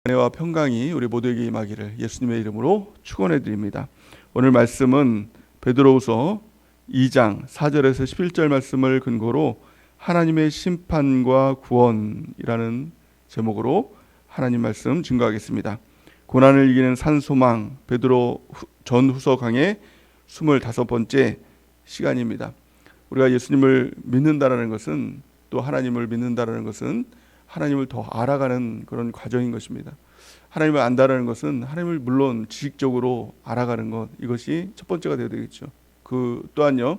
은혜와 평강이 우리 모두에게 임하기를 예수님의 이름으로 축원해 드립니다. 오늘 말씀은 베드로후서 2장 4절에서 11절 말씀을 근거로 하나님의 심판과 구원이라는 제목으로 하나님 말씀 증거하겠습니다. 고난을 이기는 산소망 베드로 전후서 강의 25번째 시간입니다. 우리가 예수님을 믿는다라는 것은, 또 하나님을 믿는다라는 것은 하나님을 더 알아가는 그런 과정인 것입니다. 하나님을 안다라는 것은 하나님을 물론 지식적으로 알아가는 것, 이것이 첫 번째가 되어야 되겠죠. 그 또한요,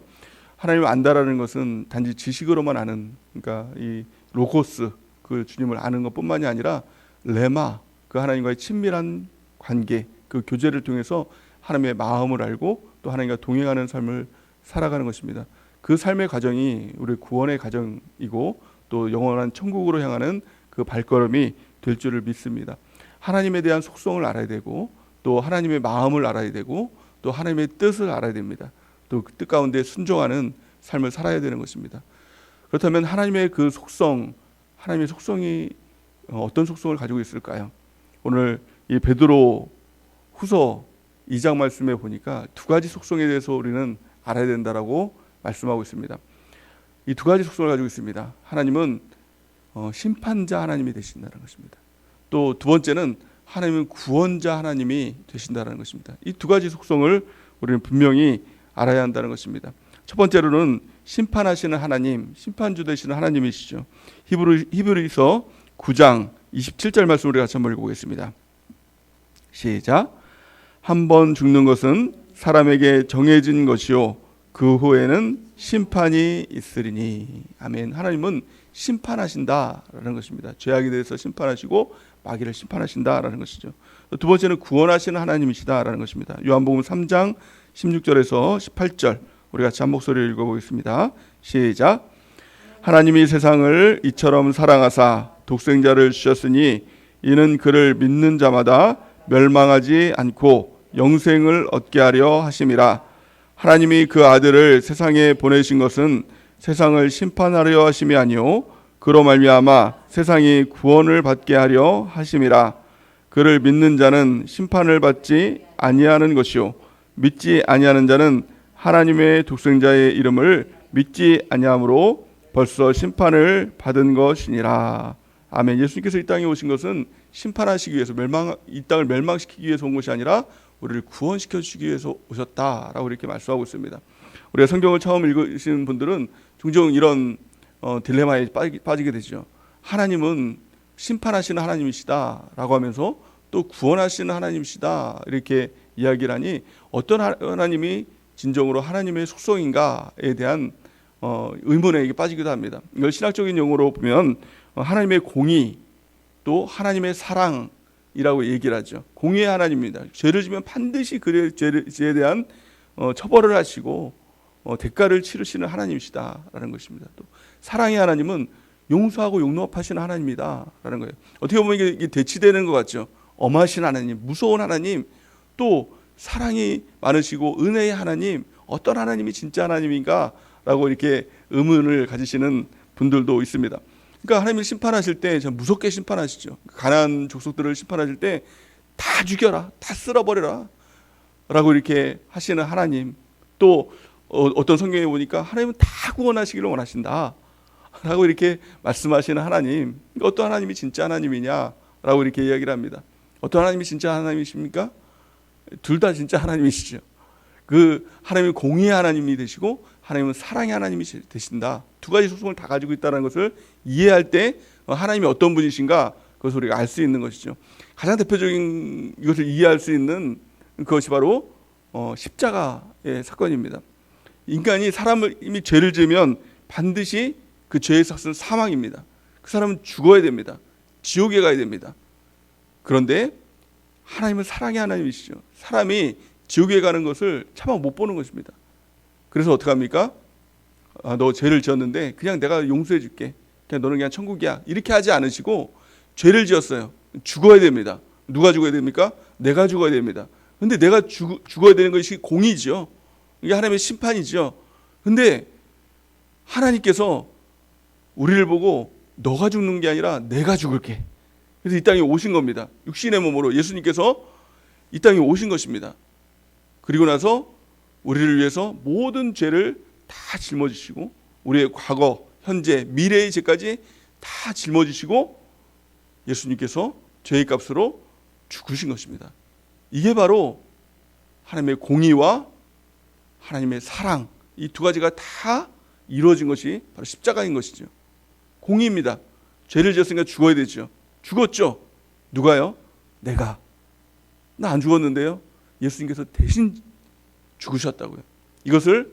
하나님을 안다라는 것은 단지 지식으로만 아는, 그러니까 이 로고스, 그 주님을 아는 것뿐만이 아니라 레마, 그 하나님과의 친밀한 관계, 그 교제를 통해서 하나님의 마음을 알고 또 하나님과 동행하는 삶을 살아가는 것입니다. 그 삶의 과정이 우리 구원의 과정이고 또 영원한 천국으로 향하는 그 발걸음이 될 줄을 믿습니다. 하나님에 대한 속성을 알아야 되고, 또 하나님의 마음을 알아야 되고, 또 하나님의 뜻을 알아야 됩니다. 또 그 뜻 가운데 순종하는 삶을 살아야 되는 것입니다. 그렇다면 하나님의 그 속성, 하나님의 속성이 어떤 속성을 가지고 있을까요? 오늘 이 베드로 후서 2장 말씀에 보니까 두 가지 속성에 대해서 우리는 알아야 된다라고 말씀하고 있습니다. 이 두 가지 속성을 가지고 있습니다. 하나님은 심판자 하나님이 되신다는 것입니다. 또 두 번째는 하나님은 구원자 하나님이 되신다는 것입니다. 이 두 가지 속성을 우리는 분명히 알아야 한다는 것입니다. 첫 번째로는 심판하시는 하나님, 심판주 되시는 하나님이시죠. 히브리서 9장 27절 말씀 우리 같이 한번 읽어보겠습니다. 시작. 한 번 죽는 것은 사람에게 정해진 것이요 그 후에는 심판이 있으리니. 아멘. 하나님은 심판하신다라는 것입니다. 죄악에 대해서 심판하시고 마귀를 심판하신다라는 것이죠. 두 번째는 구원하시는 하나님이시다라는 것입니다. 요한복음 3장 16절에서 18절 우리 같이 한 목소리를 읽어보겠습니다. 시작. 하나님이 세상을 이처럼 사랑하사 독생자를 주셨으니 이는 그를 믿는 자마다 멸망하지 않고 영생을 얻게 하려 하심이라. 하나님이 그 아들을 세상에 보내신 것은 세상을 심판하려 하심이 아니요 그로 말미암아 세상이 구원을 받게 하려 하심이라. 그를 믿는 자는 심판을 받지 아니하는 것이요 믿지 아니하는 자는 하나님의 독생자의 이름을 믿지 아니함으로 벌써 심판을 받은 것이니라. 아멘. 예수님께서 이 땅에 오신 것은 심판하시기 위해서, 이 땅을 멸망시키기 위해서 온 것이 아니라 우리를 구원시켜 주시기 위해서 오셨다라고 이렇게 말씀하고 있습니다. 우리가 성경을 처음 읽으시는 분들은 종종 이런 딜레마에 빠지게 되죠. 하나님은 심판하시는 하나님이시다라고 하면서 또 구원하시는 하나님이시다 이렇게 이야기를 하니, 어떤 하나님이 진정으로 하나님의 속성인가에 대한 의문에 빠지기도 합니다. 이걸 신학적인 용어로 보면 하나님의 공의, 또 하나님의 사랑이라고 얘기를 하죠. 공의의 하나님입니다. 죄를 지면 반드시 그 죄에 대한 처벌을 하시고 대가를 치르시는 하나님이시다라는 것입니다. 또 사랑의 하나님은 용서하고 용납하시는 하나님이다라는 거예요. 어떻게 보면 이게 대치되는 것 같죠. 엄하신 하나님, 무서운 하나님, 또 사랑이 많으시고 은혜의 하나님, 어떤 하나님이 진짜 하나님인가라고 이렇게 의문을 가지시는 분들도 있습니다. 그러니까 하나님을 심판하실 때 참 무섭게 심판하시죠. 가나안 족속들을 심판하실 때 다 죽여라, 다 쓸어버려라 라고 이렇게 하시는 하나님. 또 어떤 성경에 보니까 하나님은 다 구원하시기를 원하신다 라고 이렇게 말씀하시는 하나님. 어떤 하나님이 진짜 하나님이냐라고 이렇게 이야기를 합니다. 어떤 하나님이 진짜 하나님이십니까? 둘 다 진짜 하나님이시죠. 그 하나님은 공의의 하나님이 되시고 하나님은 사랑의 하나님이 되신다. 두 가지 속성을 다 가지고 있다는 것을 이해할 때 하나님이 어떤 분이신가, 그것을 우리가 알 수 있는 것이죠. 가장 대표적인 이것을 이해할 수 있는 그것이 바로 십자가의 사건입니다. 인간이 사람이 죄를 지으면 반드시 그 죄의 삭은 사망입니다. 그 사람은 죽어야 됩니다. 지옥에 가야 됩니다. 그런데 하나님은 사랑의 하나님이시죠. 사람이 지옥에 가는 것을 차마 못 보는 것입니다. 그래서 어떻게 합니까? 너 죄를 지었는데 그냥 내가 용서해 줄게, 그냥 너는 그냥 천국이야, 이렇게 하지 않으시고 죄를 지었어요. 죽어야 됩니다. 누가 죽어야 됩니까? 내가 죽어야 됩니다. 근데 내가 죽어야 되는 것이 공의죠. 이게 하나님의 심판이죠. 근데 하나님께서 우리를 보고 너가 죽는 게 아니라 내가 죽을게, 그래서 이 땅에 오신 겁니다. 육신의 몸으로 예수님께서 이 땅에 오신 것입니다. 그리고 나서 우리를 위해서 모든 죄를 다 짊어지시고 우리의 과거, 현재, 미래의 죄까지 다 짊어지시고 예수님께서 죄의 값으로 죽으신 것입니다. 이게 바로 하나님의 공의와 하나님의 사랑, 이 두 가지가 다 이루어진 것이 바로 십자가인 것이죠. 공의입니다. 죄를 지었으니까 죽어야 되죠. 죽었죠. 누가요? 내가. 나 안 죽었는데요. 예수님께서 대신 죽으셨다고요. 이것을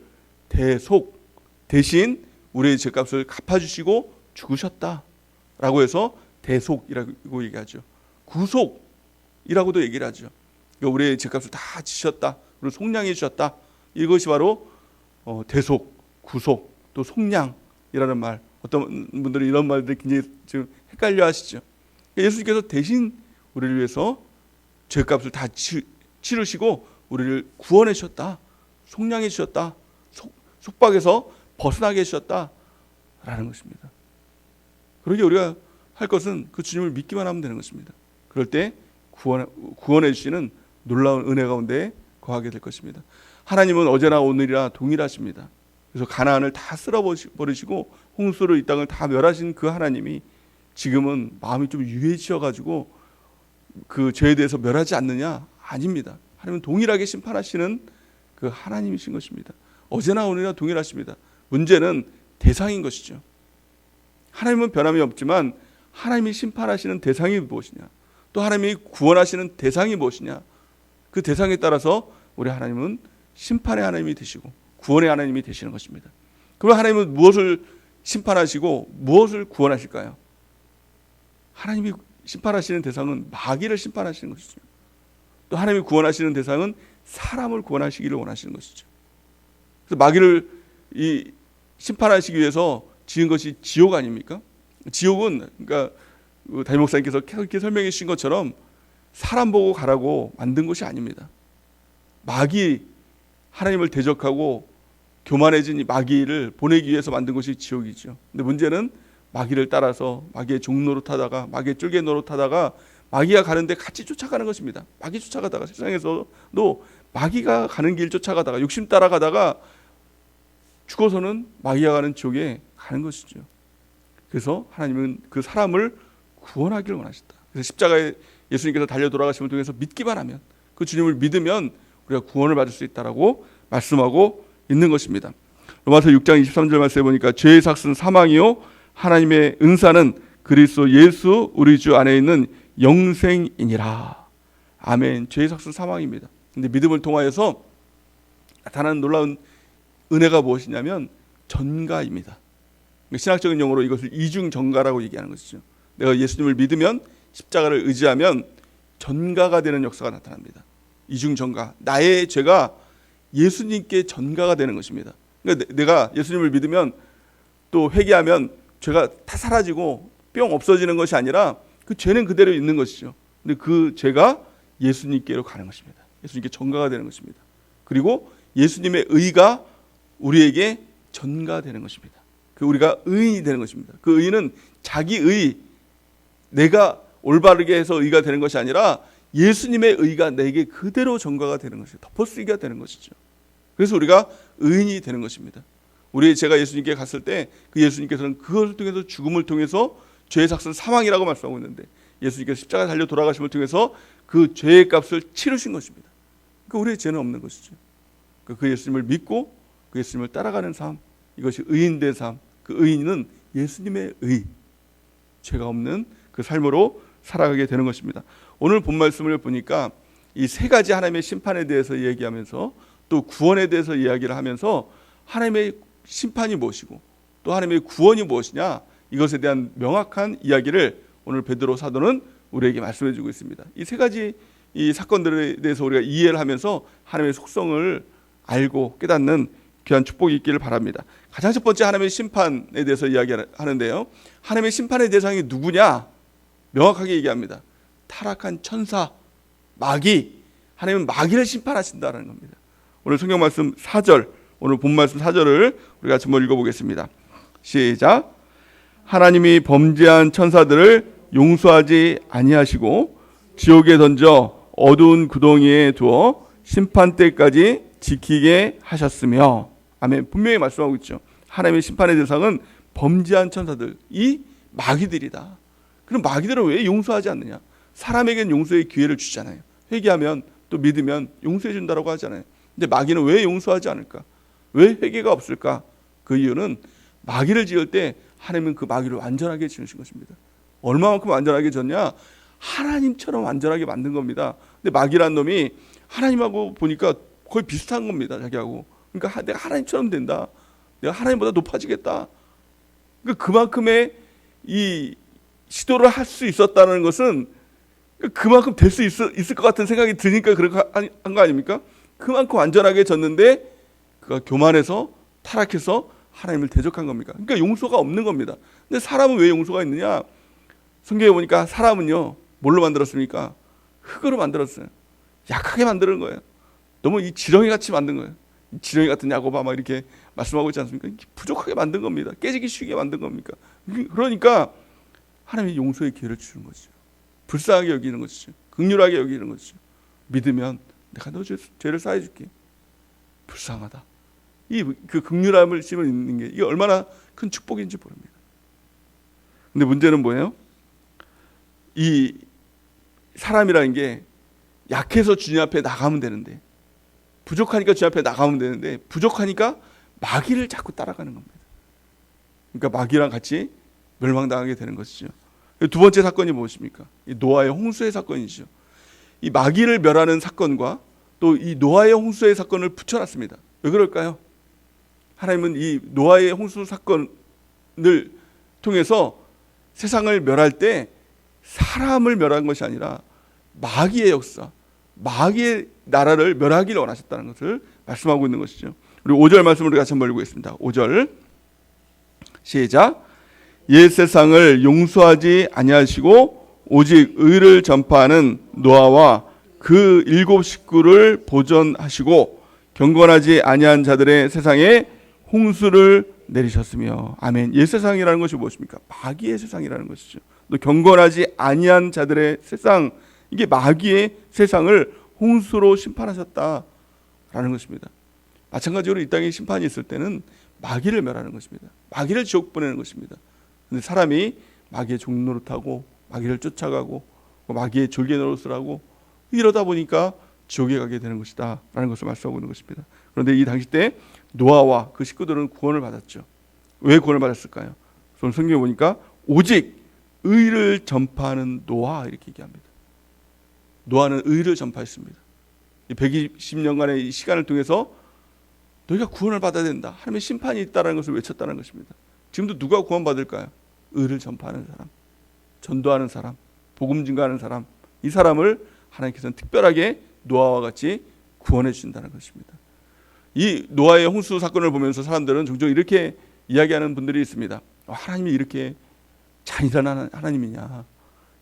대속, 대신 우리의 죄값을 갚아주시고 죽으셨다라고 해서 대속이라고 얘기하죠. 구속이라고도 얘기를 하죠. 그러니까 우리의 죄값을 다 지셨다. 그리고 속량해 주셨다. 이것이 바로 대속, 구속, 또 속량이라는 말. 어떤 분들은 이런 말들 굉장히 지금 헷갈려 하시죠. 그러니까 예수님께서 대신 우리를 위해서 죄값을 다 치르시고 우리를 구원해 주셨다. 속량해 주셨다. 속박에서 벗어나게 해주셨다라는 것입니다. 그러기에 우리가 할 것은 그 주님을 믿기만 하면 되는 것입니다. 그럴 때 구원해 주시는 놀라운 은혜 가운데 거하게 될 것입니다. 하나님은 어제나 오늘이라 동일하십니다. 그래서 가나안을 다 쓸어버리시고 홍수로 이 땅을 다 멸하신 그 하나님이 지금은 마음이 좀 유해지셔가지고 그 죄에 대해서 멸하지 않느냐? 아닙니다. 하나님은 동일하게 심판하시는 그 하나님이신 것입니다. 어제나 오늘이나 동일하십니다. 문제는 대상인 것이죠. 하나님은 변함이 없지만 하나님이 심판하시는 대상이 무엇이냐, 또 하나님이 구원하시는 대상이 무엇이냐, 그 대상에 따라서 우리 하나님은 심판의 하나님이 되시고 구원의 하나님이 되시는 것입니다. 그럼 하나님은 무엇을 심판하시고 무엇을 구원하실까요? 하나님이 심판하시는 대상은 마귀를 심판하시는 것이죠. 또 하나님이 구원하시는 대상은 사람을 구원하시기를 원하시는 것이죠. 그래서 마귀를 심판하시기 위해서 지은 것이 지옥 아닙니까? 지옥은 그러니까 담임 목사님께서 계속 이렇게 설명해 주신 것처럼 사람 보고 가라고 만든 것이 아닙니다. 마귀, 하나님을 대적하고 교만해진 이 마귀를 보내기 위해서 만든 것이 지옥이죠. 근데 문제는 마귀를 따라서 마귀의 종 노릇하다가 마귀의 쫄개 노릇하다가 마귀가 가는데 같이 쫓아가는 것입니다. 마귀 쫓아가다가 세상에서도 마귀가 가는 길 쫓아가다가 욕심 따라가다가 죽어서는 마귀가 가는 지옥에 가는 것이죠. 그래서 하나님은 그 사람을 구원하기를 원하셨다. 그래서 십자가에 예수님께서 달려 돌아가심을 통해서 믿기만 하면, 그 주님을 믿으면 우리가 구원을 받을 수 있다라고 말씀하고 있는 것입니다. 로마서 6장 23절 말씀에 보니까 죄의 삭은 사망이요 하나님의 은사는 그리스도 예수 우리 주 안에 있는 영생이니라. 아멘. 죄의 삭은 사망입니다. 근데 믿음을 통하여서 나타나는 놀라운 은혜가 무엇이냐면 전가입니다. 신학적인 용어로 이것을 이중 전가라고 얘기하는 것이죠. 내가 예수님을 믿으면, 십자가를 의지하면 전가가 되는 역사가 나타납니다. 이중 전가. 나의 죄가 예수님께 전가가 되는 것입니다. 그러니까 내가 예수님을 믿으면 또 회개하면 죄가 다 사라지고 뿅 없어지는 것이 아니라 그 죄는 그대로 있는 것이죠. 근데 그 죄가 예수님께로 가는 것입니다. 예수님께 전가가 되는 것입니다. 그리고 예수님의 의가 우리에게 전가되는 것입니다. 그 우리가 의인이 되는 것입니다. 그 의는 자기 의, 내가 올바르게 해서 의가 되는 것이 아니라 예수님의 의가 내게 그대로 전가가 되는 것이죠. 덮어쓰기가 되는 것이죠. 그래서 우리가 의인이 되는 것입니다. 우리의 죄가 예수님께 갔을 때 그 예수님께서는 그것을 통해서 죽음을 통해서 죄의 삭은 사망이라고 말씀하고 있는데 예수님께서 십자가 달려 돌아가심을 통해서 그 죄의 값을 치르신 것입니다. 그러니까 우리의 죄는 없는 것이죠. 그 예수님을 믿고 그 예수님을 따라가는 삶, 이것이 의인된 삶, 그 의인은 예수님의 의, 죄가 없는 그 삶으로 살아가게 되는 것입니다. 오늘 본 말씀을 보니까 이 세 가지 하나님의 심판에 대해서 이야기하면서 또 구원에 대해서 이야기를 하면서 하나님의 심판이 무엇이고 또 하나님의 구원이 무엇이냐, 이것에 대한 명확한 이야기를 오늘 베드로 사도는 우리에게 말씀해 주고 있습니다. 이 세 가지 이 사건들에 대해서 우리가 이해를 하면서 하나님의 속성을 알고 깨닫는 귀한 축복이 있기를 바랍니다. 가장 첫 번째 하나님의 심판에 대해서 이야기하는데요. 하나님의 심판의 대상이 누구냐? 명확하게 얘기합니다. 타락한 천사, 마귀. 하나님은 마귀를 심판하신다는 겁니다. 오늘 성경 말씀 4절, 오늘 본 말씀 4절을 우리가 한번 읽어보겠습니다. 시작. 하나님이 범죄한 천사들을 용서하지 아니하시고 지옥에 던져 어두운 구덩이에 두어 심판 때까지 지키게 하셨으며. 아멘. 분명히 말씀하고 있죠. 하나님의 심판의 대상은 범죄한 천사들, 이 마귀들이다. 그럼 마귀들은 왜 용서하지 않느냐? 사람에겐 용서의 기회를 주잖아요. 회개하면 또 믿으면 용서해 준다라고 하잖아요. 근데 마귀는 왜 용서하지 않을까? 왜 회개가 없을까? 그 이유는 마귀를 지을 때 하나님은 그 마귀를 완전하게 지으신 것입니다. 얼마만큼 완전하게 졌냐? 하나님처럼 완전하게 만든 겁니다. 근데 마귀란 놈이 하나님하고 보니까 거의 비슷한 겁니다. 자기하고. 그러니까 내가 하나님처럼 된다. 내가 하나님보다 높아지겠다. 그러니까 그만큼의 이 시도를 할 수 있었다는 것은 그만큼 될 수 있을 것 같은 생각이 드니까 그런 한 거 아닙니까? 그만큼 완전하게 졌는데 그가 교만해서 타락해서 하나님을 대적한 겁니까? 그러니까 용서가 없는 겁니다. 근데 사람은 왜 용서가 있느냐? 성경에 보니까 사람은요, 뭘로 만들었습니까? 흙으로 만들었어요. 약하게 만드는 거예요. 너무 이 지렁이 같이 만든 거예요. 지렁이 같은 야고바 막 이렇게 말씀하고 있지 않습니까? 부족하게 만든 겁니다. 깨지기 쉽게 만든 겁니까? 그러니까 하나님이 용서의 기회를 주는 것이죠. 불쌍하게 여기는 것이죠. 긍휼하게 여기는 것이죠. 믿으면 내가 너 죄를 사해 줄게. 불쌍하다. 그 긍휼함을 있는 게 이게 얼마나 큰 축복인지 모릅니다. 근데 문제는 뭐예요? 이 사람이라는 게 약해서 주님 앞에 나가면 되는데, 부족하니까 주님 앞에 나가면 되는데, 부족하니까 마귀를 자꾸 따라가는 겁니다. 그러니까 마귀랑 같이 멸망당하게 되는 것이죠. 두 번째 사건이 무엇입니까? 이 노아의 홍수의 사건이죠. 이 마귀를 멸하는 사건과 또 이 노아의 홍수의 사건을 붙여놨습니다. 왜 그럴까요? 하나님은 이 노아의 홍수 사건을 통해서 세상을 멸할 때 사람을 멸한 것이 아니라 마귀의 역사, 마귀의 나라를 멸하기를 원하셨다는 것을 말씀하고 있는 것이죠. 우리 5절 말씀을 같이 한번 읽겠습니다. 5절 시작. 옛 세상을 용서하지 아니하시고 오직 의를 전파하는 노아와 그 7 식구를 보존하시고 경건하지 아니한 자들의 세상에 홍수를 내리셨으며. 아멘. 옛 세상이라는 것이 무엇입니까? 마귀의 세상이라는 것이죠. 또 경건하지 아니한 자들의 세상, 이게 마귀의 세상을 홍수로 심판하셨다라는 것입니다. 마찬가지로 이 땅에 심판이 있을 때는 마귀를 멸하는 것입니다. 마귀를 지옥 보내는 것입니다. 근데 사람이 마귀의 종노릇하고 마귀를 쫓아가고 마귀의 졸개 노릇을 하고 이러다 보니까 지옥에 가게 되는 것이다 라는 것을 말씀하고 있는 것입니다. 그런데 이 당시 때 노아와 그 식구들은 구원을 받았죠. 왜 구원을 받았을까요? 성경에 보니까 오직 의를 전파하는 노아 이렇게 얘기합니다. 노아는 의를 전파했습니다. 120년간의 이 시간을 통해서 너희가 구원을 받아야 된다, 하나님의 심판이 있다는 것을 외쳤다는 것입니다. 지금도 누가 구원받을까요? 의를 전파하는 사람, 전도하는 사람, 복음 증거하는 사람, 이 사람을 하나님께서는 특별하게 노아와 같이 구원해 주신다는 것입니다. 이 노아의 홍수 사건을 보면서 사람들은 종종 이렇게 이야기하는 분들이 있습니다. 하나님이 이렇게 잔인한 하나님이냐,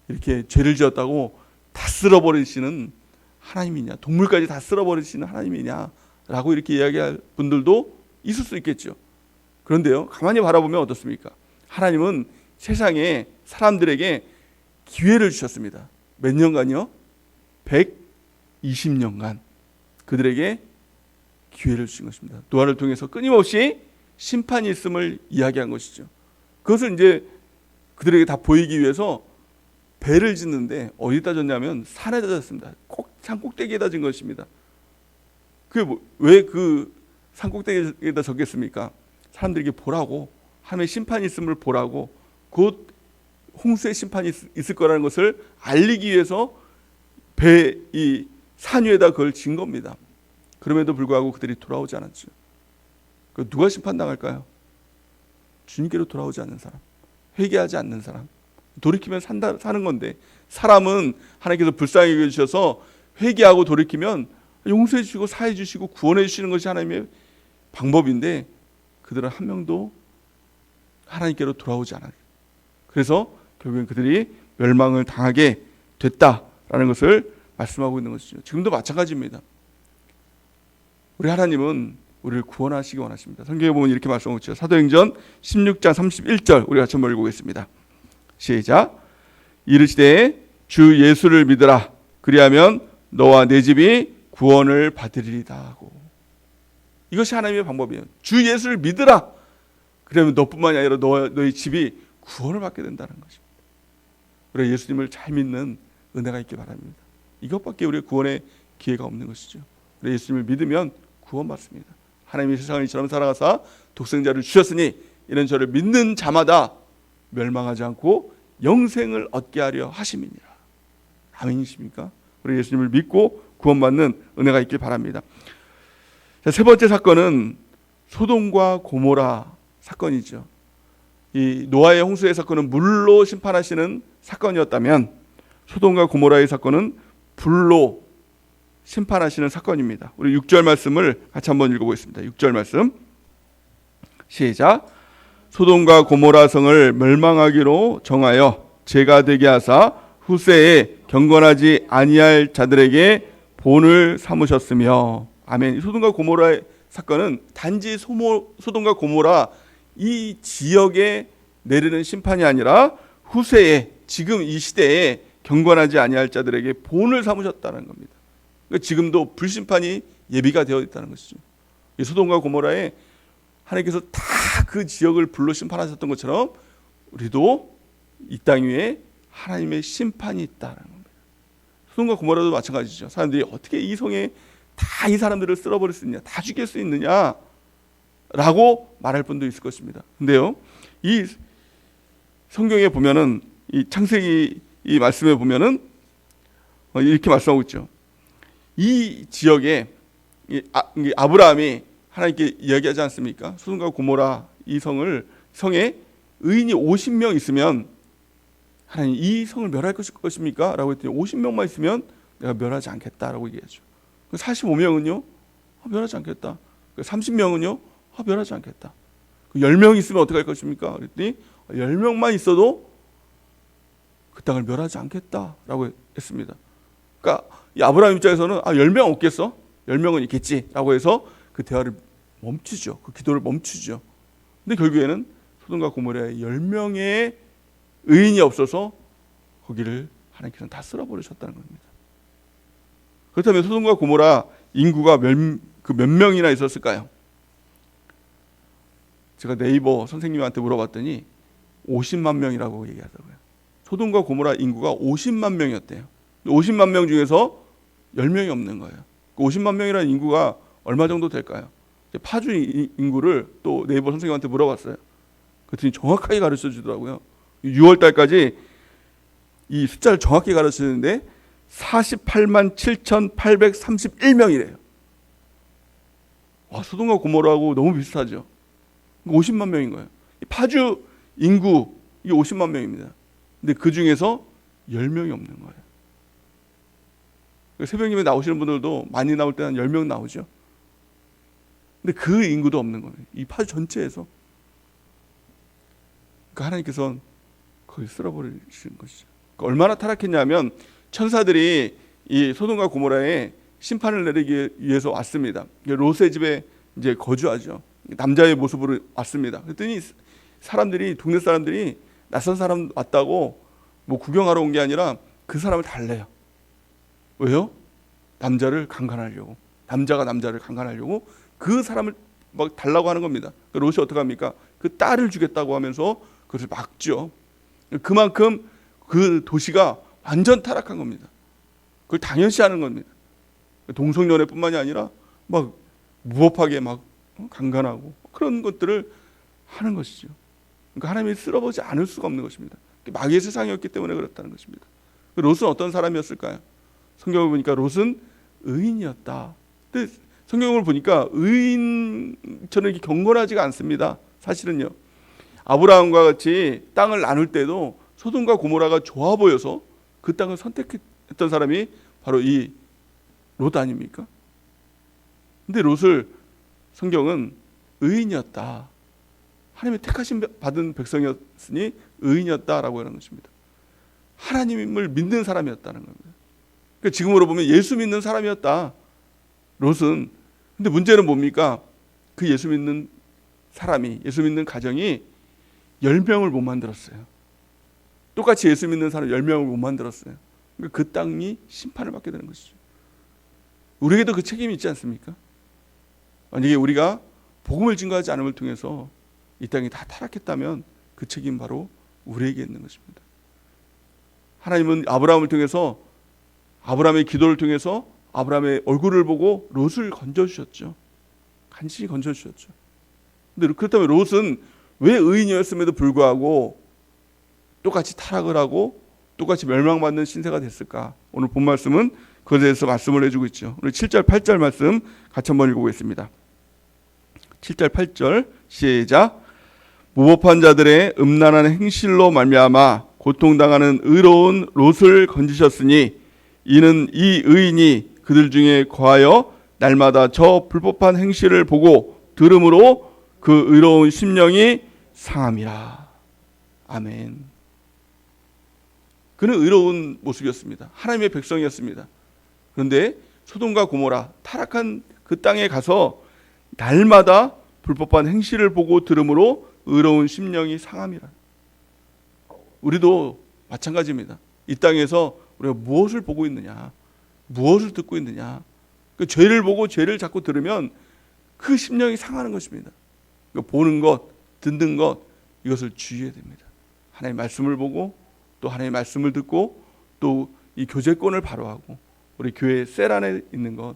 이렇게 죄를 지었다고 다 쓸어버리시는 하나님이냐, 동물까지 다 쓸어버리시는 하나님이냐 라고 이렇게 이야기할 분들도 있을 수 있겠죠. 그런데요, 가만히 바라보면 어떻습니까? 하나님은 세상에 사람들에게 기회를 주셨습니다. 몇 년간요? 120년간 그들에게 기회를 주신 것입니다. 노아를 통해서 끊임없이 심판이 있음을 이야기한 것이죠. 그것을 이제 그들에게 다 보이기 위해서 배를 짓는데 어디다 졌냐면 산에다 졌습니다. 꼭 산 꼭대기에다 진 것입니다. 왜 그 산 꼭대기에다 졌겠습니까? 사람들에게 보라고, 하나님의 심판이 있음을 보라고, 곧 홍수의 심판이 있을 거라는 것을 알리기 위해서 이 산 위에다 그걸 진 겁니다. 그럼에도 불구하고 그들이 돌아오지 않았죠. 누가 심판당할까요? 주님께로 돌아오지 않는 사람, 회개하지 않는 사람. 돌이키면 사는 건데, 사람은 하나님께서 불쌍히 여겨주셔서 회개하고 돌이키면 용서해 주시고 사해 주시고 구원해 주시는 것이 하나님의 방법인데, 그들은 한 명도 하나님께로 돌아오지 않아요. 그래서 결국엔 그들이 멸망을 당하게 됐다라는 것을 말씀하고 있는 것이죠. 지금도 마찬가지입니다. 우리 하나님은 우리를 구원하시기 원하십니다. 성경에 보면 이렇게 말씀하고 있죠. 사도행전 16장 31절 우리 같이 한번 읽어보겠습니다. 시작. 이르시되 주 예수를 믿으라. 그리하면 너와 내 집이 구원을 받으리이다 하고. 이것이 하나님의 방법이에요. 주 예수를 믿으라. 그러면 너뿐만이 아니라 너희 집이 구원을 받게 된다는 것입니다. 우리가 예수님을 잘 믿는 은혜가 있기 바랍니다. 이것밖에 우리의 구원의 기회가 없는 것이죠. 우리 예수님을 믿으면 구원받습니다. 하나님이 세상을 이처럼 사랑하사 독생자를 주셨으니 이는 저를 믿는 자마다 멸망하지 않고 영생을 얻게 하려 하심이니라. 아멘이십니까? 우리 예수님을 믿고 구원받는 은혜가 있길 바랍니다. 자, 세 번째 사건은 소돔과 고모라 사건이죠. 이 노아의 홍수의 사건은 물로 심판하시는 사건이었다면 소돔과 고모라의 사건은 불로 심판하시는 사건입니다. 우리 6절 말씀을 같이 한번 읽어보겠습니다. 6절 말씀 시작. 소돔과 고모라 성을 멸망하기로 정하여 죄가 되게 하사 후세에 경건하지 아니할 자들에게 본을 삼으셨으며. 아멘. 소돔과 고모라의 사건은 단지 소돔과 고모라 이 지역에 내리는 심판이 아니라 후세에 지금 이 시대에 경건하지 아니할 자들에게 본을 삼으셨다는 겁니다. 그러니까 지금도 불심판이 예비가 되어 있다는 것이죠. 이 소돔과 고모라에 하나님께서 다 그 지역을 불로 심판하셨던 것처럼 우리도 이 땅 위에 하나님의 심판이 있다는 겁니다. 소돔과 고모라도 마찬가지죠. 사람들이 어떻게 이 성에 다 이 사람들을 쓸어버릴 수 있냐, 다 죽일 수 있느냐 라고 말할 분도 있을 것입니다. 근데요, 이 성경에 보면은 이 창세기 이 말씀에 보면은 이렇게 말씀하고 있죠. 이 지역에 아브라함이 하나님께 이야기하지 않습니까? 소돔과 고모라 이 성에 의인이 50명 있으면 하나님 이 성을 멸할 것입니까? 라고 했더니 50명만 있으면 내가 멸하지 않겠다라고 얘기하죠. 45명은요? 멸하지 않겠다. 30명은요? 멸하지 않겠다. 10명 있으면 어떻게 할 것입니까? 그랬더니 10명만 있어도 그 땅을 멸하지 않겠다라고 했습니다. 그러니까 이 아브라함 입장에서는 10명 없겠어? 10명은 있겠지라고 해서 그 대화를 멈추죠. 그 기도를 멈추죠. 근데 결국에는 소돔과 고모라에 10명의 의인이 없어서 거기를 하나님께서는 다 쓸어버리셨다는 겁니다. 그렇다면 소돔과 고모라 인구가 몇 명이나 있었을까요? 제가 네이버 선생님한테 물어봤더니 50만 명이라고 얘기하더라고요. 소돔과 고모라 인구가 50만 명이었대요. 50만 명 중에서 10명이 없는 거예요. 50만 명이라는 인구가 얼마 정도 될까요? 파주 인구를 또 네이버 선생님한테 물어봤어요. 그랬더니 정확하게 가르쳐 주더라고요. 6월 달까지 이 숫자를 정확히 가르쳐 주는데 48만 7,831명이래요. 와, 소돔과 고모라하고 너무 비슷하죠. 50만 명인 거예요. 파주 인구 이게 50만 명입니다. 근데 그 중에서 10명이 없는 거예요. 새벽님에 나오시는 분들도 많이 나올 때는 10명 나오죠. 근데 그 인구도 없는 거예요. 이 파주 전체에서. 그러니까 하나님께서는 거의 쓸어버리시는 것이죠. 그러니까 얼마나 타락했냐면 천사들이 이 소돔과 고모라에 심판을 내리기 위해서 왔습니다. 롯의 집에 이제 거주하죠. 남자의 모습으로 왔습니다. 그랬더니 동네 사람들이 낯선 사람 왔다고 뭐 구경하러 온 게 아니라 그 사람을 달래요. 왜요? 남자가 남자를 강간하려고 그 사람을 막 달라고 하는 겁니다. 롯이 어떻게 합니까? 그 딸을 주겠다고 하면서 그것을 막죠. 그만큼 그 도시가 완전 타락한 겁니다. 그걸 당연시하는 겁니다. 동성연애뿐만이 아니라 막 무법하게 막 강간하고 그런 것들을 하는 것이죠. 그러니까 하나님이 쓸어보지 않을 수가 없는 것입니다. 마귀의 세상이었기 때문에 그렇다는 것입니다. 롯은 어떤 사람이었을까요? 성경을 보니까 롯은 의인이었다. 근데 성경을 보니까 의인처럼 이렇게 경건하지가 않습니다. 사실은요. 아브라함과 같이 땅을 나눌 때도 소돔과 고모라가 좋아 보여서 그 땅을 선택했던 사람이 바로 이 롯 아닙니까? 근데 롯을 성경은 의인이었다. 하나님의 택하심 받은 백성이었으니 의인이었다라고 하는 것입니다. 하나님을 믿는 사람이었다는 겁니다. 그러니까 지금으로 보면 예수 믿는 사람이었다. 롯은. 근데 문제는 뭡니까? 그 예수 믿는 사람이, 예수 믿는 가정이 10명을 못 만들었어요. 똑같이 예수 믿는 사람 10명을 못 만들었어요. 그러니까 그 땅이 심판을 받게 되는 것이죠. 우리에게도 그 책임이 있지 않습니까? 만약에 우리가 복음을 증거하지 않음을 통해서 이 땅이 다 타락했다면 그 책임 바로 우리에게 있는 것입니다. 하나님은 아브라함을 통해서, 아브라함의 기도를 통해서 아브라함의 얼굴을 보고 롯을 건져주셨죠. 간신히 건져주셨죠. 근데 그렇다면 롯은 왜 의인이었음에도 불구하고 똑같이 타락을 하고 똑같이 멸망받는 신세가 됐을까? 오늘 본 말씀은 그것에 대해서 말씀을 해주고 있죠. 우리 7절 8절 말씀 같이 한번 읽어보겠습니다. 7절 8절 시작. 무법한 자들의 음란한 행실로 말미암아 고통당하는 의로운 롯을 건지셨으니 이는 이 의인이 그들 중에 거하여 날마다 저 불법한 행실을 보고 들음으로 그 의로운 심령이 상함이라. 아멘. 그는 의로운 모습이었습니다. 하나님의 백성이었습니다. 그런데 소돔과 고모라 타락한 그 땅에 가서 날마다 불법한 행실을 보고 들음으로 의로운 심령이 상함이라. 우리도 마찬가지입니다. 이 땅에서 우리가 무엇을 보고 있느냐, 무엇을 듣고 있느냐, 그 죄를 보고 죄를 자꾸 들으면 그 심령이 상하는 것입니다. 보는 것, 듣는 것, 이것을 주의해야 됩니다. 하나님의 말씀을 보고 또 하나님의 말씀을 듣고 또 이 교제권을 바로하고 우리 교회 셀 안에 있는 것,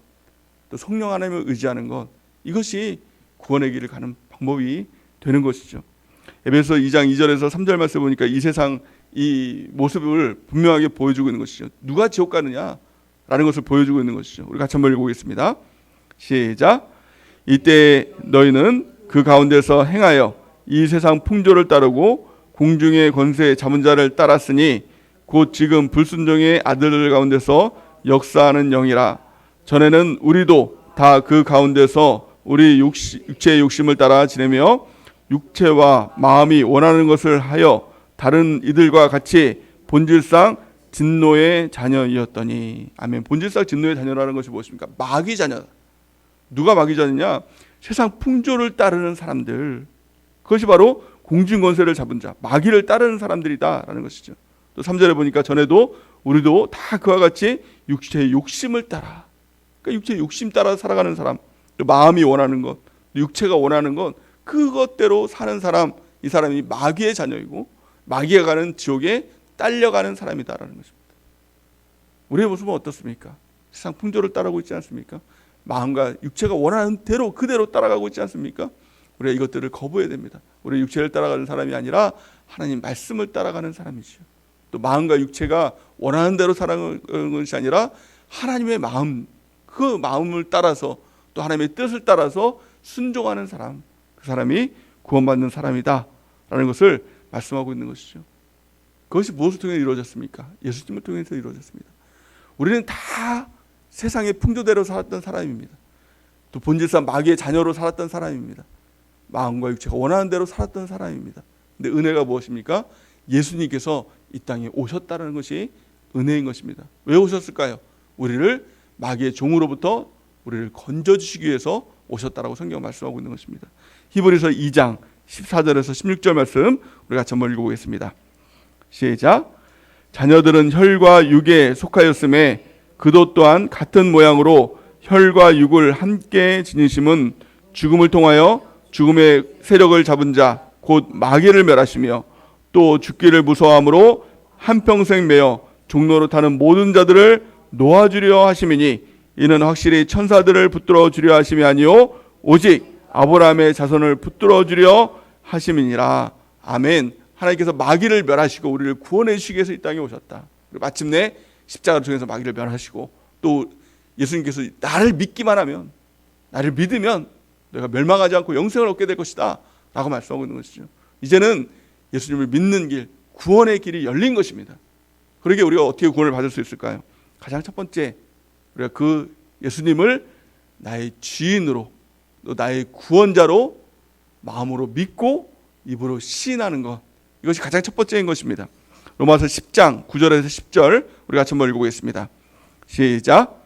또 성령 하나님을 의지하는 것, 이것이 구원의 길을 가는 방법이 되는 것이죠. 에베소 2장 2절에서 3절 말씀 보니까 이 세상 이 모습을 분명하게 보여주고 있는 것이죠. 누가 지옥 가느냐 라는 것을 보여주고 있는 것이죠. 우리 같이 한번 읽어보겠습니다. 시작. 이때 너희는 그 가운데서 행하여 이 세상 풍조를 따르고 공중의 권세 잡은 자를 따랐으니 곧 지금 불순종의 아들들 가운데서 역사하는 영이라. 전에는 우리도 다 그 가운데서 우리 육체의 욕심을 따라 지내며 육체와 마음이 원하는 것을 하여 다른 이들과 같이 본질상 진노의 자녀이었더니. 아멘. 본질상 진노의 자녀라는 것이 무엇입니까? 마귀 자녀. 누가 마귀 자녀냐? 세상 풍조를 따르는 사람들. 그것이 바로 공중 권세를 잡은 자, 마귀를 따르는 사람들이다라는 것이죠. 또 3절에 보니까 전에도 우리도 다 그와 같이 육체의 욕심을 따라, 그러니까 육체의 욕심 따라 살아가는 사람, 또 마음이 원하는 것, 육체가 원하는 것, 그것대로 사는 사람, 이 사람이 마귀의 자녀이고 마귀가 가는 지옥에 딸려가는 사람이다라는 것입니다. 우리의 모습은 어떻습니까? 세상 풍조를 따르고 있지 않습니까? 마음과 육체가 원하는 대로 그대로 따라가고 있지 않습니까? 우리가 이것들을 거부해야 됩니다. 우리 육체를 따라가는 사람이 아니라 하나님 말씀을 따라가는 사람이죠. 또 마음과 육체가 원하는 대로 살아가는 것이 아니라 하나님의 마음, 그 마음을 따라서 또 하나님의 뜻을 따라서 순종하는 사람, 그 사람이 구원받는 사람이다 라는 것을 말씀하고 있는 것이죠. 그것이 무엇을 통해 이루어졌습니까? 예수님을 통해서 이루어졌습니다. 우리는 다 세상의 풍조대로 살았던 사람입니다. 또 본질상 마귀의 자녀로 살았던 사람입니다. 마음과 육체가 원하는 대로 살았던 사람입니다. 근데 은혜가 무엇입니까? 예수님께서 이 땅에 오셨다는 것이 은혜인 것입니다. 왜 오셨을까요? 우리를 마귀의 종으로부터 우리를 건져주시기 위해서 오셨다라고 성경 말씀하고 있는 것입니다. 히브리서 2장 14절에서 16절 말씀 우리 같이 한번 읽어보겠습니다. 시작. 자녀들은 혈과 육에 속하였음에 그도 또한 같은 모양으로 혈과 육을 함께 지니심은 죽음을 통하여 죽음의 세력을 잡은 자 곧 마귀를 멸하시며 또 죽기를 무서워함으로 한평생 매어 종로로 타는 모든 자들을 놓아주려 하심이니 이는 확실히 천사들을 붙들어 주려 하심이 아니요 오직 아브라함의 자손을 붙들어 주려 하심이니라. 아멘. 하나님께서 마귀를 멸하시고 우리를 구원해 주시기 위해서 이 땅에 오셨다. 그리고 마침내 십자가를 통해서 마귀를 멸하시고 또 예수님께서 나를 믿기만 하면, 나를 믿으면 내가 멸망하지 않고 영생을 얻게 될 것이다 라고 말씀하고 있는 것이죠. 이제는 예수님을 믿는 길, 구원의 길이 열린 것입니다. 그러게 우리가 어떻게 구원을 받을 수 있을까요? 가장 첫 번째, 우리가 그 예수님을 나의 주인으로 또 나의 구원자로 마음으로 믿고 입으로 시인하는 것, 이것이 가장 첫 번째인 것입니다. 로마서 10장 9절에서 10절 우리 같이 한번 읽어보겠습니다. 시작.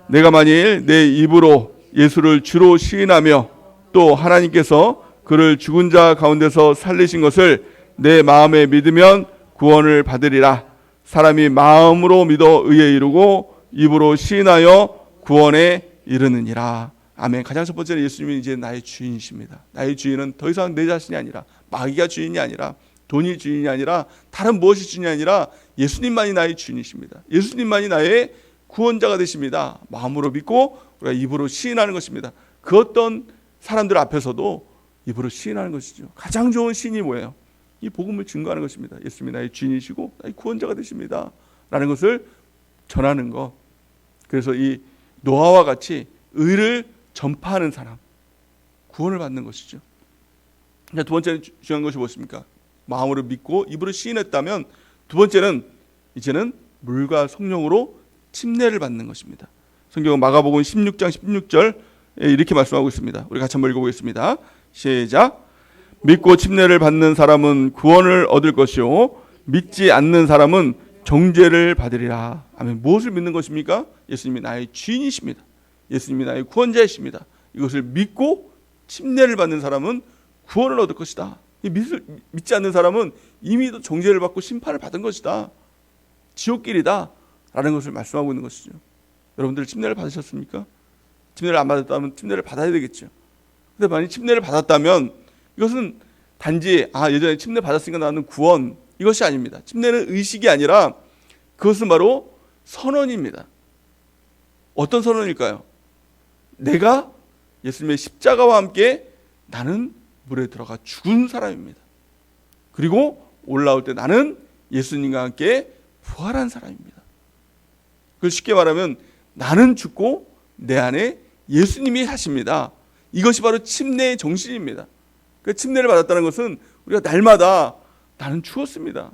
내가 만일 내 입으로 예수를 주로 시인하며 또 하나님께서 그를 죽은 자 가운데서 살리신 것을 내 마음에 믿으면 구원을 받으리라. 사람이 마음으로 믿어 의에 이르고 입으로 시인하여 구원에 이르느니라. 아멘. 가장 첫 번째는 예수님이 이제 나의 주인이십니다. 나의 주인은 더 이상 내 자신이 아니라, 마귀가 주인이 아니라, 돈이 주인이 아니라, 다른 무엇이 주인이 아니라 예수님만이 나의 주인이십니다. 예수님만이 나의 구원자가 되십니다. 마음으로 믿고 우리가 입으로 시인하는 것입니다. 그 어떤 사람들 앞에서도 입으로 시인하는 것이죠. 가장 좋은 시인이 뭐예요? 이 복음을 증거하는 것입니다. 예수님이 나의 주인이시고 나의 구원자가 되십니다 라는 것을 전하는 것. 그래서 이 노아와 같이 의를 전파하는 사람, 구원을 받는 것이죠. 두 번째는 중요한 것이 무엇입니까? 마음으로 믿고 입으로 시인했다면, 두 번째는 이제는 물과 성령으로 침례를 받는 것입니다. 성경은 마가복음 16장 16절에 이렇게 말씀하고 있습니다. 우리 같이 한번 읽어보겠습니다. 시작. 믿고 침례를 받는 사람은 구원을 얻을 것이요 믿지 않는 사람은 정죄를 받으리라. 아멘. 무엇을 믿는 것입니까? 예수님이 나의 주인이십니다. 예수님이 나의 구원자이십니다. 이것을 믿고 침례를 받는 사람은 구원을 얻을 것이다. 믿지 않는 사람은 이미 정죄를 받고 심판을 받은 것이다. 지옥길이다 라는 것을 말씀하고 있는 것이죠. 여러분들 침례를 받으셨습니까? 침례를 안 받았다면 침례를 받아야 되겠죠. 근데 만약 침례를 받았다면 이것은 단지 예전에 침례 받았으니까 나는 구원, 이것이 아닙니다. 침례는 의식이 아니라 그것은 바로 선언입니다. 어떤 선언일까요? 내가 예수님의 십자가와 함께 나는 물에 들어가 죽은 사람입니다. 그리고 올라올 때 나는 예수님과 함께 부활한 사람입니다. 그걸 쉽게 말하면 나는 죽고 내 안에 예수님이 사십니다. 이것이 바로 침례의 정신입니다. 그 침례를 받았다는 것은 우리가 날마다 나는 죽었습니다.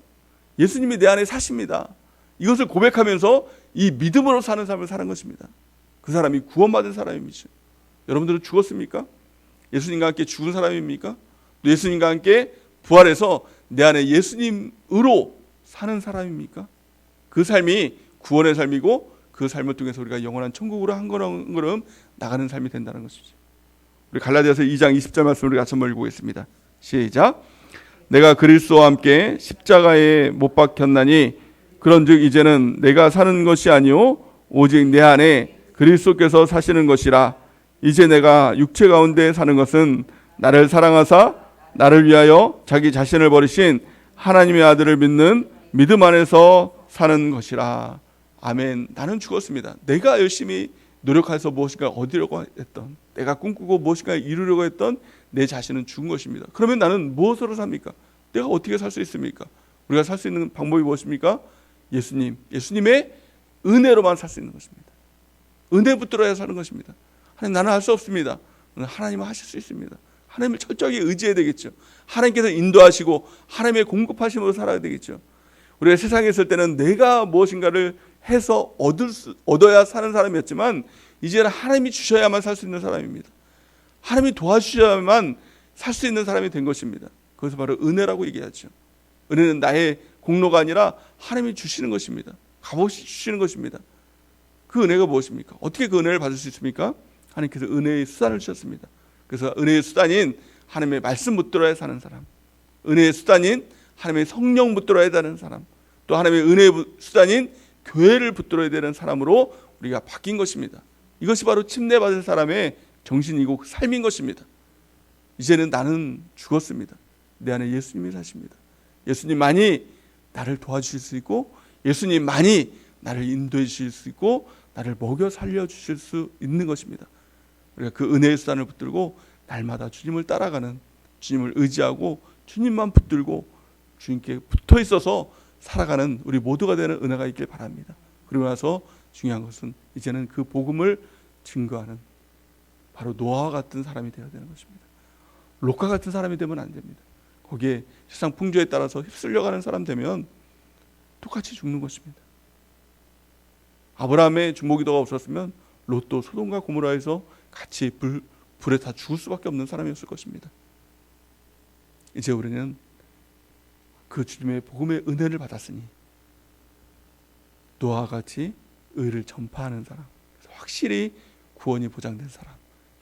예수님이 내 안에 사십니다. 이것을 고백하면서 이 믿음으로 사는 삶을 사는 것입니다. 그 사람이 구원받은 사람이죠. 여러분들은 죽었습니까? 예수님과 함께 죽은 사람입니까? 또 예수님과 함께 부활해서 내 안에 예수님으로 사는 사람입니까? 그 삶이 구원의 삶이고 그 삶을 통해서 우리가 영원한 천국으로 한 걸음 한 걸음 나가는 삶이 된다는 것이죠. 우리 갈라디아서 2장 20절 말씀을 같이 한번 읽어보겠습니다. 시작. 내가 그리스도와 함께 십자가에 못 박혔나니 그런즉 이제는 내가 사는 것이 아니요 오직 내 안에 그리스도께서 사시는 것이라. 이제 내가 육체 가운데 사는 것은 나를 사랑하사 나를 위하여 자기 자신을 버리신 하나님의 아들을 믿는 믿음 안에서 사는 것이라. 아멘. 나는 죽었습니다. 내가 열심히 노력해서 무엇인가 얻으려고 했던, 내가 꿈꾸고 무엇인가 이루려고 했던 내 자신은 죽은 것입니다. 그러면 나는 무엇으로 삽니까? 내가 어떻게 살 수 있습니까? 우리가 살 수 있는 방법이 무엇입니까? 예수님의 은혜로만 살 수 있는 것입니다. 은혜 붙들어야 사는 것입니다. 하나님, 나는 할 수 없습니다. 하나님은 하실 수 있습니다. 하나님을 철저하게 의지해야 되겠죠. 하나님께서 인도하시고 하나님의 공급하심으로 살아야 되겠죠. 우리가 세상에 있을 때는 내가 무엇인가를 해서 얻어야 사는 사람이었지만 이제는 하나님이 주셔야만 살 수 있는 사람입니다. 하나님이 도와주셔야만 살 수 있는 사람이 된 것입니다. 그것을 바로 은혜라고 얘기하죠. 은혜는 나의 공로가 아니라 하나님이 주시는 것입니다. 값없이 주시는 것입니다. 그 은혜가 무엇입니까? 어떻게 그 은혜를 받을 수 있습니까? 하나님께서 은혜의 수단을 주셨습니다. 그래서 은혜의 수단인 하나님의 말씀 붙들어야 사는 사람, 은혜의 수단인 하나님의 성령 붙들어야 되는 사람, 또 하나님의 은혜의 수단인 교회를 붙들어야 되는 사람으로 우리가 바뀐 것입니다. 이것이 바로 침례받은 사람의 정신이고 그 삶인 것입니다. 이제는 나는 죽었습니다. 내 안에 예수님이 사십니다. 예수님만이 나를 도와주실 수 있고 예수님만이 나를 인도해 주실 수 있고 나를 먹여 살려주실 수 있는 것입니다. 우리가 그 은혜의 수단을 붙들고 날마다 주님을 따라가는, 주님을 의지하고 주님만 붙들고 주님께 붙어 있어서 살아가는 우리 모두가 되는 은혜가 있길 바랍니다. 그리고 나서 중요한 것은 이제는 그 복음을 증거하는 바로 노아와 같은 사람이 되어야 되는 것입니다. 롯과 같은 사람이 되면 안 됩니다. 거기에 세상 풍조에 따라서 휩쓸려가는 사람 되면 똑같이 죽는 것입니다. 아브라함의 중보기도가 없었으면 롯도 소돔과 고모라에서 같이 불에 다 죽을 수밖에 없는 사람이었을 것입니다. 이제 우리는 그 주님의 복음의 은혜를 받았으니 노아와 같이 의를 전파하는 사람, 확실히 구원이 보장된 사람,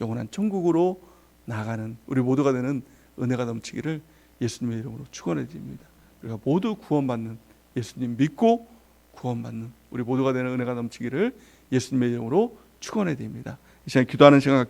영원한 천국으로 나아가는 우리 모두가 되는 은혜가 넘치기를 예수님의 이름으로 축원해 드립니다. 우리가 모두 구원받는, 예수님 믿고 구원받는 우리 모두가 되는 은혜가 넘치기를 예수님의 이름으로 축원해 드립니다. 이 시간 기도하는 시간